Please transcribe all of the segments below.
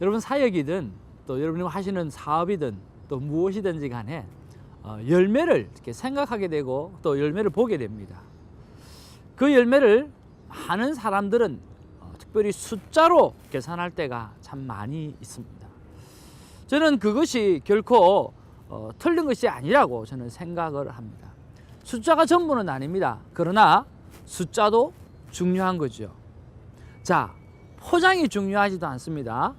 여러분 사역이든 또 여러분이 하시는 사업이든 또 무엇이든지 간에 열매를 이렇게 생각하게 되고 또 열매를 보게 됩니다. 그 열매를 많은 사람들은 특별히 숫자로 계산할 때가 참 많이 있습니다. 저는 그것이 결코 틀린 것이 아니라고 저는 생각을 합니다. 숫자가 전부는 아닙니다. 그러나 숫자도 중요한 거죠. 자, 포장이 중요하지도 않습니다.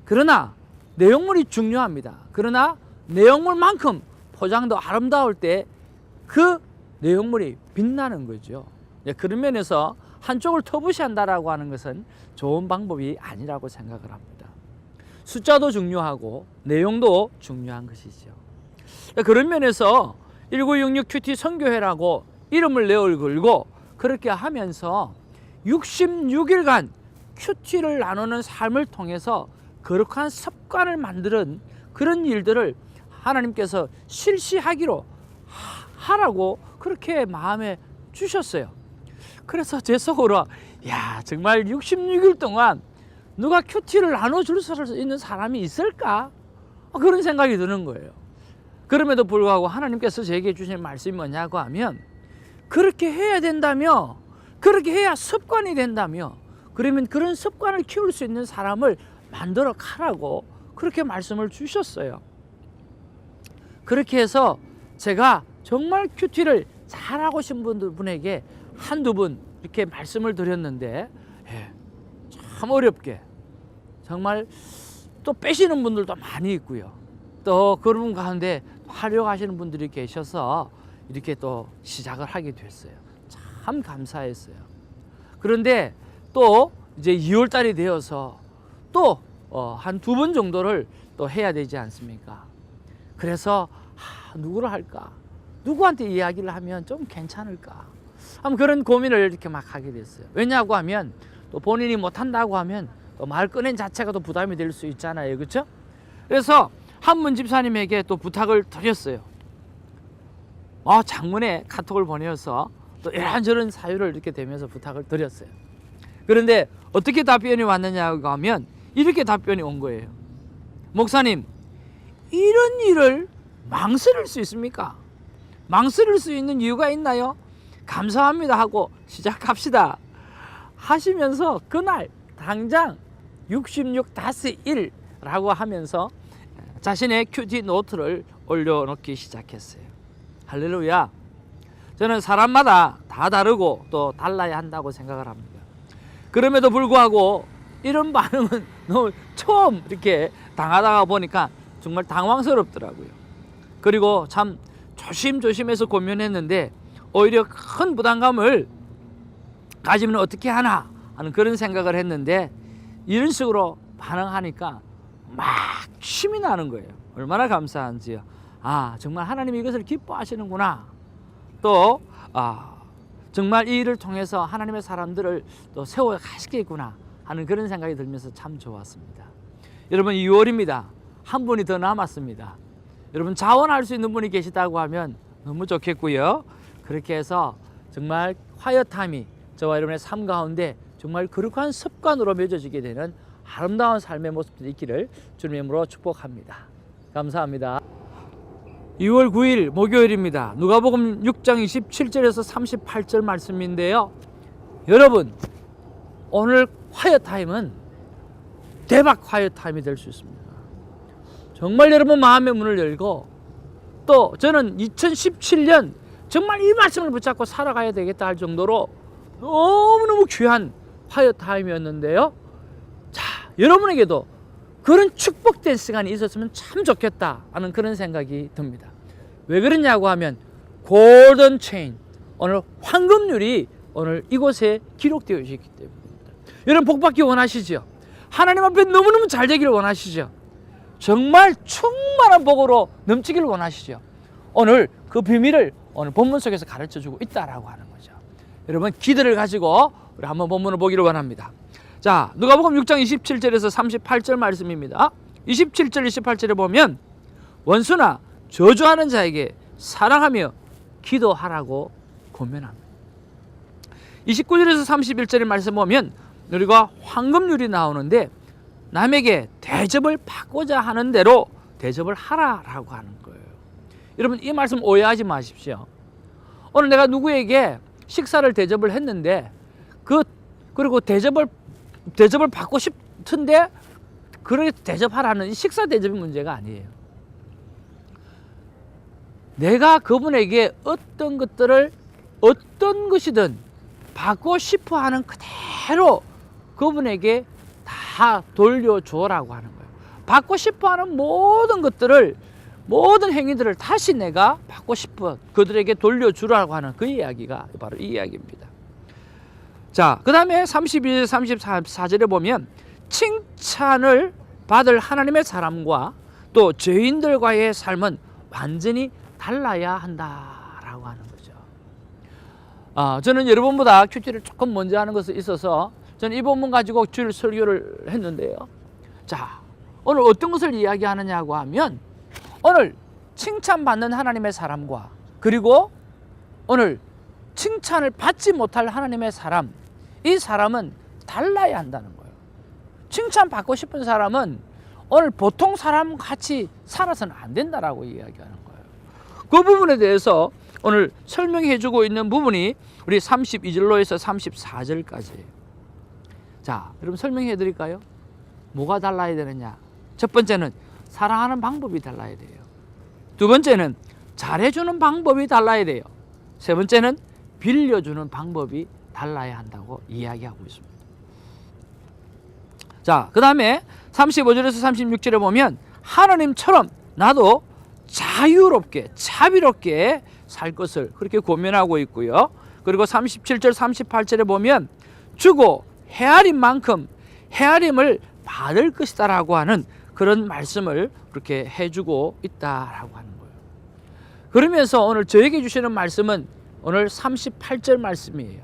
그러나 내용물이 중요합니다. 그러나 내용물만큼 포장도 아름다울 때 그 내용물이 빛나는 거죠. 그런 면에서 한쪽을 터부시한다라고 하는 것은 좋은 방법이 아니라고 생각을 합니다. 숫자도 중요하고 내용도 중요한 것이죠. 그런 면에서 1966 큐티 선교회라고 이름을 내어 걸고 그렇게 하면서 66일간 큐티를 나누는 삶을 통해서 거룩한 습관을 만드는 그런 일들을 하나님께서 실시하기로 하라고 그렇게 마음에 주셨어요. 그래서 제 속으로 야, 정말 66일 동안 누가 큐티를 나눠줄 수 있는 사람이 있을까? 그런 생각이 드는 거예요. 그럼에도 불구하고 하나님께서 제게 주신 말씀이 뭐냐고 하면 그렇게 해야 된다며, 그렇게 해야 습관이 된다며, 그러면 그런 습관을 키울 수 있는 사람을 만들어 가라고 그렇게 말씀을 주셨어요. 그렇게 해서 제가 정말 큐티를 잘하고 싶은 분에게 한두 분 이렇게 말씀을 드렸는데 참 어렵게 정말 또 빼시는 분들도 많이 있고요. 또 그런 가운데 하려고 하시는 분들이 계셔서 이렇게 또 시작을 하게 됐어요. 참 감사했어요. 그런데 또 이제 2월 달이 되어서 또 한 두 번 정도를 또 해야 되지 않습니까? 그래서 누구를 할까? 누구한테 이야기를 하면 좀 괜찮을까? 그런 고민을 이렇게 막 하게 됐어요. 왜냐고 하면 또 본인이 못한다고 하면 또 말 꺼낸 자체가 또 부담이 될 수 있잖아요. 그렇죠? 그래서 한문 집사님에게 또 부탁을 드렸어요. 장문에 카톡을 보내서 또 이런저런 사유를 이렇게 대면서 부탁을 드렸어요. 그런데 어떻게 답변이 왔느냐고 하면 이렇게 답변이 온 거예요. 목사님, 이런 일을 망설일 수 있습니까? 망설일 수 있는 이유가 있나요? 감사합니다 하고 시작합시다 하시면서 그날 당장 66-1라고 하면서 자신의 큐티 노트를 올려놓기 시작했어요. 할렐루야. 저는 사람마다 다 다르고 또 달라야 한다고 생각을 합니다. 그럼에도 불구하고 이런 반응은 너무 처음 이렇게 당하다가 보니까 정말 당황스럽더라고요. 그리고 참 조심조심해서 고민했는데 오히려 큰 부담감을 가지면 어떻게 하나 하는 그런 생각을 했는데 이런 식으로 반응하니까 막 힘이 나는 거예요. 얼마나 감사한지요. 정말 하나님이 이것을 기뻐하시는구나. 또 정말 이 일을 통해서 하나님의 사람들을 또 세워 가시겠구나 하는 그런 생각이 들면서 참 좋았습니다. 여러분 2월입니다. 한 분이 더 남았습니다. 여러분 자원할 수 있는 분이 계시다고 하면 너무 좋겠고요. 그렇게 해서 정말 화이어타임이 저와 여러분의 삶 가운데 정말 거룩한 습관으로 맺어지게 되는 아름다운 삶의 모습들이 있기를 주님의 이름으로 축복합니다. 감사합니다. 2월 9일 목요일입니다. 누가복음 6장 27절에서 38절 말씀인데요. 여러분 오늘 화이어타임은 대박 화이어타임이 될 수 있습니다. 정말 여러분 마음의 문을 열고 또 저는 2017년 정말 이 말씀을 붙잡고 살아가야 되겠다 할 정도로 너무너무 귀한 화이어타임이었는데요. 자, 여러분에게도 그런 축복된 시간이 있었으면 참 좋겠다 하는 그런 생각이 듭니다. 왜 그러냐고 하면 골든 체인, 오늘 황금률이 오늘 이곳에 기록되어 있기 때문입니다. 여러분 복받기 원하시죠? 하나님 앞에 너무너무 잘 되기를 원하시죠? 정말 충만한 복으로 넘치기를 원하시죠? 오늘 그 비밀을 오늘 본문 속에서 가르쳐주고 있다라고 하는 거죠. 여러분 기도를 가지고 우리 한번 본문을 보기를 원합니다. 자, 누가복음 6장 27절에서 38절 말씀입니다. 27절 28절에 보면 원수나 저주하는 자에게 사랑하며 기도하라고 권면합니다. 29절에서 31절의 말씀 보면 우리가 황금률이 나오는데 남에게 대접을 받고자 하는 대로 대접을 하라라고 하는 거예요. 여러분 이 말씀 오해하지 마십시오. 오늘 내가 누구에게 식사를 대접을 했는데 그리고 대접을 받고 싶은데 그렇게 대접하라는 식사 대접의 문제가 아니에요. 내가 그분에게 어떤 것이든 받고 싶어 하는 그대로 그분에게 다 돌려줘라고 하는 거예요. 받고 싶어 하는 모든 행위들을 다시 내가 받고 싶어 그들에게 돌려주라고 하는 그 이야기가 바로 이 이야기입니다. 자, 그 다음에 32, 34절에 보면 칭찬을 받을 하나님의 사람과 또 죄인들과의 삶은 완전히 달라야 한다라고 하는 거죠. 저는 여러분보다 큐티를 조금 먼저 하는 것에 있어서 저는 이 본문 가지고 주일 설교를 했는데요. 자, 오늘 어떤 것을 이야기하느냐고 하면 오늘 칭찬받는 하나님의 사람과 그리고 오늘 칭찬을 받지 못할 하나님의 사람, 이 사람은 달라야 한다는 거예요. 칭찬받고 싶은 사람은 오늘 보통 사람 같이 살아서는 안 된다라고 이야기하는 거예요. 그 부분에 대해서 오늘 설명해 주고 있는 부분이 우리 32절로에서 34절까지예요. 자, 여러분 설명해 드릴까요? 뭐가 달라야 되느냐? 첫 번째는 사랑하는 방법이 달라야 돼요. 두 번째는 잘해주는 방법이 달라야 돼요. 세 번째는 빌려주는 방법이 달라야 한다고 이야기하고 있습니다. 자, 그 다음에 35절에서 36절에 보면 하나님처럼 나도 자유롭게 자비롭게 살 것을 그렇게 고면하고 있고요. 그리고 37절 38절에 보면 주고 헤아린 만큼 헤아림을 받을 것이다 라고 하는 그런 말씀을 그렇게 해주고 있다라고 하는 거예요. 그러면서 오늘 저에게 주시는 말씀은 오늘 38절 말씀이에요.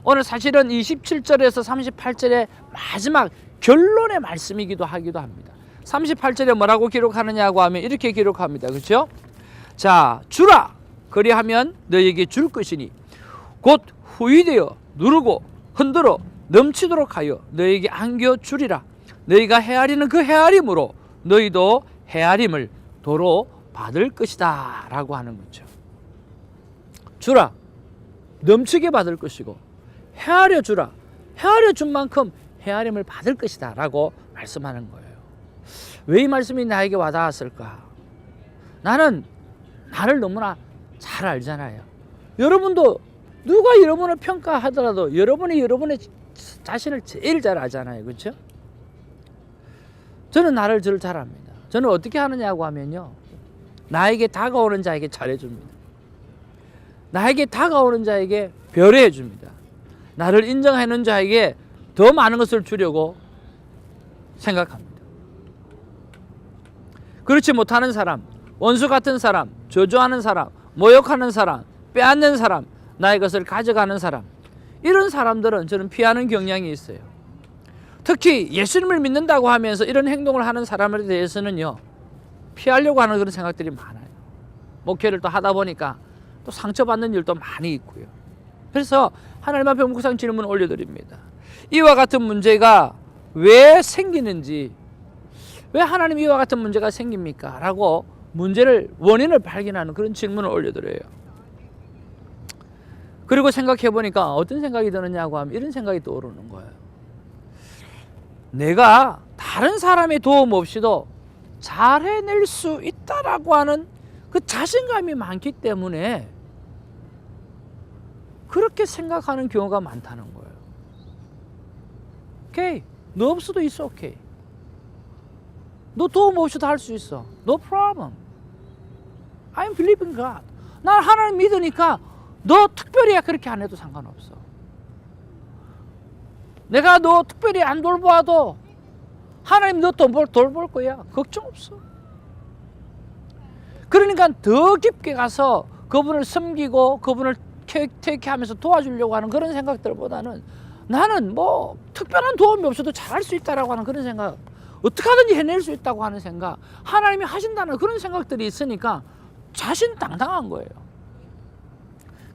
오늘 사실은 27절에서 38절의 마지막 결론의 말씀이기도 하기도 합니다. 38절에 뭐라고 기록하느냐고 하면 이렇게 기록합니다. 그렇죠? 자, 주라 그리하면 너희에게 줄 것이니 곧 후이되어 누르고 흔들어 넘치도록 하여 너희에게 안겨 주리라. 너희가 헤아리는 그 헤아림으로 너희도 헤아림을 도로 받을 것이다 라고 하는 거죠. 주라 넘치게 받을 것이고 헤아려 주라 헤아려 준 만큼 헤아림을 받을 것이다 라고 말씀하는 거예요. 왜 이 말씀이 나에게 와닿았을까? 나는 나를 너무나 잘 알잖아요. 여러분도 누가 여러분을 평가하더라도 여러분이 여러분의 자신을 제일 잘 알잖아요. 그렇죠? 저는 나를 잘 압니다. 저는 어떻게 하느냐고 하면요, 나에게 다가오는 자에게 잘해줍니다. 나에게 다가오는 자에게 배려해줍니다. 나를 인정하는 자에게 더 많은 것을 주려고 생각합니다. 그렇지 못하는 사람, 원수 같은 사람, 저주하는 사람, 모욕하는 사람, 빼앗는 사람, 나의 것을 가져가는 사람, 이런 사람들은 저는 피하는 경향이 있어요. 특히 예수님을 믿는다고 하면서 이런 행동을 하는 사람에 대해서는요, 피하려고 하는 그런 생각들이 많아요. 목회를 또 하다 보니까 또 상처받는 일도 많이 있고요. 그래서 하나님 앞에 묵상 질문을 올려드립니다. 이와 같은 문제가 왜 생기는지, 왜 하나님 이와 같은 문제가 생깁니까? 라고 원인을 발견하는 그런 질문을 올려드려요. 그리고 생각해 보니까 어떤 생각이 드느냐고 하면 이런 생각이 떠오르는 거예요. 내가 다른 사람의 도움 없이도 잘 해낼 수 있다라고 하는 그 자신감이 많기 때문에 그렇게 생각하는 경우가 많다는 거예요. 오케이, 너 없어도 있어. 오케이, 너 도움 없이도 할 수 있어. No problem. I'm believing God. 난 하나님 믿으니까 너 특별히 그렇게 안 해도 상관없어. 내가 너 특별히 안 돌봐도 하나님 너 돌볼 거야. 걱정 없어. 그러니까 더 깊게 가서 그분을 섬기고 그분을 택하면서 도와주려고 하는 그런 생각들보다는 나는 뭐 특별한 도움이 없어도 잘할 수 있다라고 하는 그런 생각, 어떻게 하든지 해낼 수 있다고 하는 생각, 하나님이 하신다는 그런 생각들이 있으니까 자신당당한 거예요.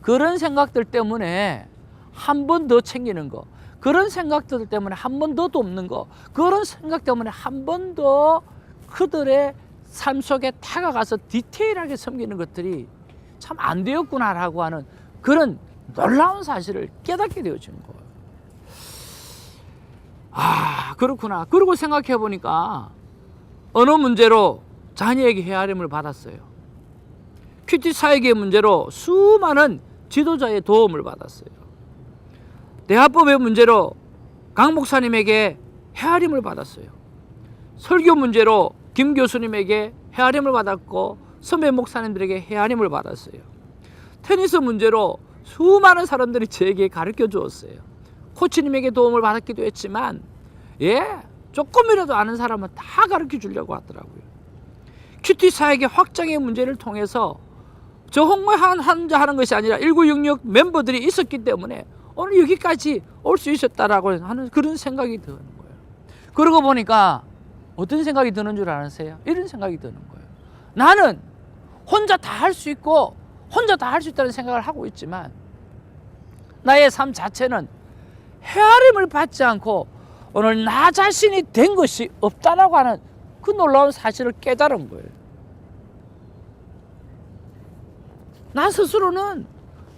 그런 생각들 때문에 한 번 더 챙기는 거, 그런 생각들 때문에 한 번 더 돕는 거, 그런 생각 때문에 한 번 더 그들의 삶 속에 다가가서 디테일하게 섬기는 것들이 참 안 되었구나라고 하는 그런 놀라운 사실을 깨닫게 되어지는 거예요. 아, 그렇구나. 그러고 생각해 보니까 어느 문제로 자녀에게 헤아림을 받았어요. 큐티 사역의 문제로 수많은 지도자의 도움을 받았어요. 대화법의 문제로 강 목사님에게 헤아림을 받았어요. 설교 문제로 김 교수님에게 헤아림을 받았고 선배 목사님들에게 헤아림을 받았어요. 테니스 문제로 수많은 사람들이 저에게 가르쳐 주었어요. 코치님에게 도움을 받았기도 했지만 조금이라도 아는 사람은 다 가르쳐 주려고 하더라고요. 큐티 사역의 확장의 문제를 통해서 저 홍보한자 하는 것이 아니라 1966 멤버들이 있었기 때문에 오늘 여기까지 올 수 있었다라고 하는 그런 생각이 드는 거예요. 그러고 보니까 어떤 생각이 드는 줄 아세요? 이런 생각이 드는 거예요. 나는 혼자 다 할 수 있고 혼자 다 할 수 있다는 생각을 하고 있지만 나의 삶 자체는 헤아림을 받지 않고 오늘 나 자신이 된 것이 없다라고 하는 그 놀라운 사실을 깨달은 거예요. 나 스스로는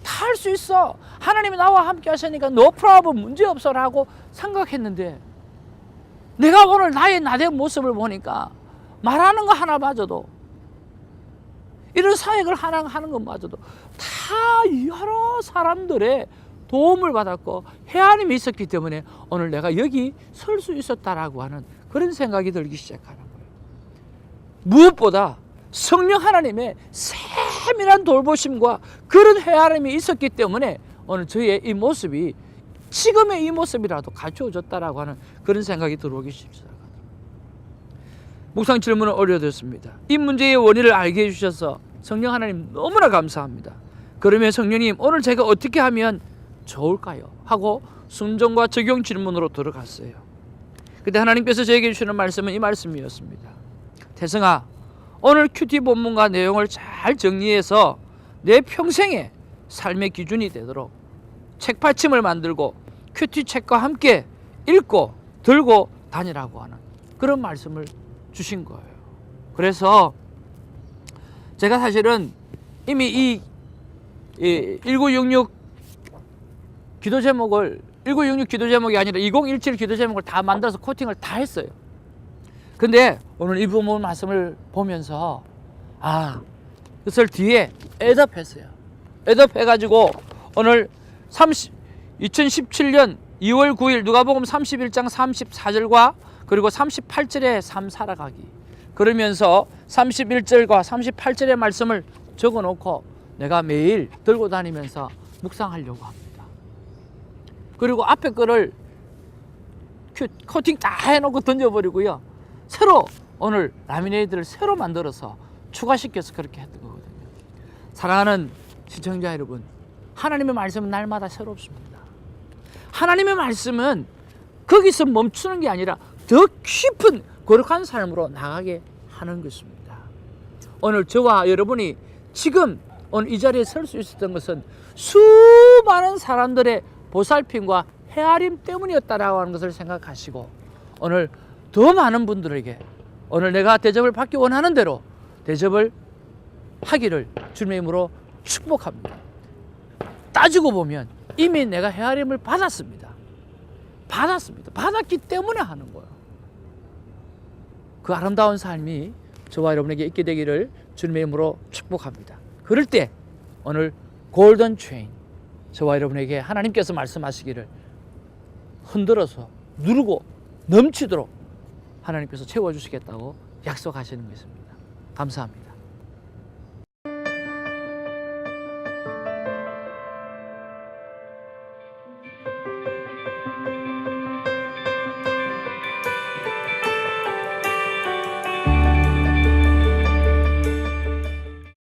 다 할 수 있어. 하나님이 나와 함께 하시니까 no problem, 문제 없어라고 생각했는데 내가 오늘 나의 나된 모습을 보니까 말하는 거 하나마저도 이런 사역을 하는 것마저도 다 여러 사람들의 도움을 받았고 헤아림이 있었기 때문에 오늘 내가 여기 설 수 있었다라고 하는 그런 생각이 들기 시작하는 거예요. 무엇보다 성령 하나님의 세밀한 돌보심과 그런 헤아림이 있었기 때문에 오늘 저의 이 모습이 지금의 이 모습이라도 갖추어졌다라고 하는 그런 생각이 들어오기 시작합니다. 묵상 질문은 어려웠습니다. 이 문제의 원인을 알게 해주셔서 성령 하나님 너무나 감사합니다. 그러면 성령님 오늘 제가 어떻게 하면 좋을까요? 하고 순종과 적용 질문으로 들어갔어요. 그때 하나님께서 저에게 주시는 말씀은 이 말씀이었습니다. 태성아, 오늘 큐티 본문과 내용을 잘 정리해서 내 평생의 삶의 기준이 되도록 책받침을 만들고 큐티 책과 함께 읽고 들고 다니라고 하는 그런 말씀을 주신 거예요. 그래서 제가 사실은 이미 이 1966 기도 제목을 1966 기도 제목이 아니라 2017 기도 제목을 다 만들어서 코팅을 다 했어요. 근데 오늘 이 부분 말씀을 보면서 그것을 뒤에 애답했어요. 애답해가지고 오늘 2017년 2월 9일 누가복음 31장 34절과 그리고 38절의 삶 살아가기 그러면서 31절과 38절의 말씀을 적어놓고 내가 매일 들고 다니면서 묵상하려고 합니다. 그리고 앞에 거를 코팅 다 해놓고 던져버리고요. 새로 오늘 라미네이트를 새로 만들어서 추가시켜서 그렇게 했던 거거든요. 사랑하는 시청자 여러분, 하나님의 말씀은 날마다 새롭습니다. 하나님의 말씀은 거기서 멈추는 게 아니라 더 깊은 거룩한 삶으로 나가게 하는 것입니다. 오늘 저와 여러분이 지금 오늘 이 자리에 설 수 있었던 것은 수많은 사람들의 보살핌과 헤아림 때문이었다라고 하는 것을 생각하시고 오늘 더 많은 분들에게 오늘 내가 대접을 받기 원하는 대로 대접을 하기를 주님의 이름으로 축복합니다. 따지고 보면 이미 내가 헤아림을 받았습니다. 받았기 때문에 하는 거예요. 그 아름다운 삶이 저와 여러분에게 있게 되기를 주님의 이름으로 축복합니다. 그럴 때 오늘 골든 체인 저와 여러분에게 하나님께서 말씀하시기를 흔들어서 누르고 넘치도록 하나님께서 채워주시겠다고 약속하시는 것입니다. 감사합니다.